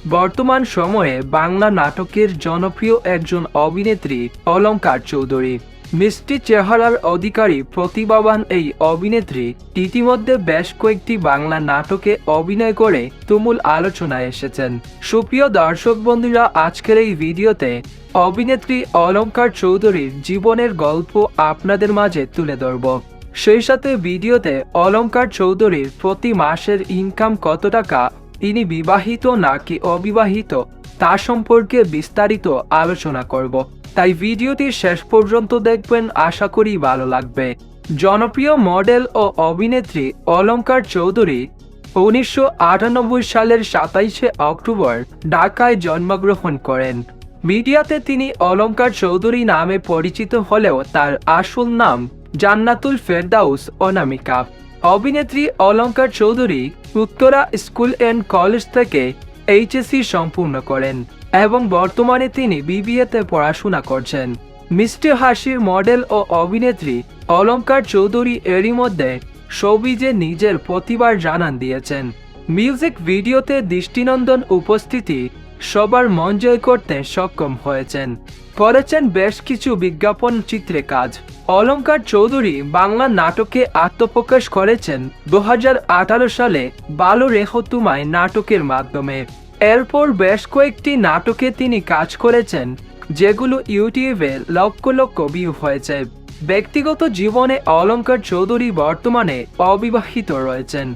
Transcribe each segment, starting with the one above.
বর্তমান সময়ে বাংলা নাটকের জনপ্রিয় একজন অভিনেত্রী অলঙ্কার চৌধুরী। মিষ্টি চেহারার অধিকারী প্রতিভাবান এই অভিনেত্রী ইতিমধ্যে বেশ কয়েকটি বাংলা নাটকে অভিনয় করে তুমুল আলোচনায় এসেছেন। সুপ্রিয় দর্শক বন্ধুরা, আজকের এই ভিডিওতে অভিনেত্রী অলঙ্কার চৌধুরীর জীবনের গল্প আপনাদের মাঝে তুলে ধরব। সেই সাথে ভিডিওতে অলঙ্কার চৌধুরীর প্রতি মাসের ইনকাম কত টাকা, তিনি বিবাহিত নাকি অবিবাহিত তা সম্পর্কে বিস্তারিত আলোচনা করব। তাই ভিডিওটি শেষ পর্যন্ত দেখবেন, আশা করি ভালো লাগবে। জনপ্রিয় মডেল ও অভিনেত্রী অলঙ্কার চৌধুরী 1998 সালের 27শে অক্টোবর ঢাকায় জন্মগ্রহণ করেন। মিডিয়াতে তিনি অলঙ্কার চৌধুরী নামে পরিচিত হলেও তার আসল নাম জান্নাতুল ফেরদাউস অনামিকা। অভিনেত্রী অলঙ্কার Chowdhury Uttara school and college থেকে এইচএসসি সম্পূর্ণ করেন এবং বর্তমানে তিনি বিবিএতে পড়াশোনা করছেন। মিষ্টি হাসির মডেল ও অভিনেত্রী অলঙ্কার চৌধুরী এরই মধ্যে শোবিজে নিজের প্রতিভার জানান দিয়েছেন। মিউজিক ভিডিওতে দৃষ্টিনন্দন উপস্থিতি সবার মন জয় করতে সক্ষম হয়েছেন। করেছেন বেশ কিছু বিজ্ঞাপন চিত্রে কাজ। অলঙ্কার চৌধুরী বাংলা নাটকে আত্মপ্রকাশ করেছেন 2018 সালে বালো রেখো তুমায় নাটকের মাধ্যমে। এরপর বেশ কয়েকটি নাটকে তিনি কাজ করেছেন, যেগুলো ইউটিউবে লক্ষ লক্ষ ভিউ হয়েছে। ব্যক্তিগত জীবনে অলঙ্কার চৌধুরী বর্তমানে অবিবাহিত রয়েছেন।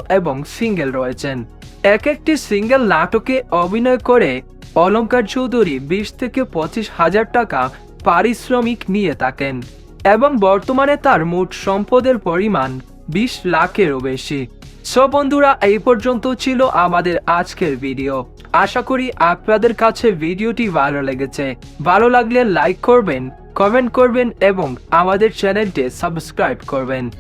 এবং সিঙ্গেল রয়েছেন। একটি সিঙ্গেল নাটকে অভিনয় করে অলঙ্কার চৌধুরী 20 থেকে 25 হাজার টাকা পারিশ্রমিক নিয়ে থাকেন এবং বর্তমানে তার মোট সম্পদের পরিমাণ 20 লাখেরও বেশি। বন্ধুরা, এই পর্যন্ত ছিল আমাদের আজকের ভিডিও। আশা করি আপনাদের কাছে ভিডিওটি ভালো লেগেছে। ভালো লাগলে লাইক করবেন, কমেন্ট করবেন এবং আমাদের চ্যানেলটি সাবস্ক্রাইব করবেন।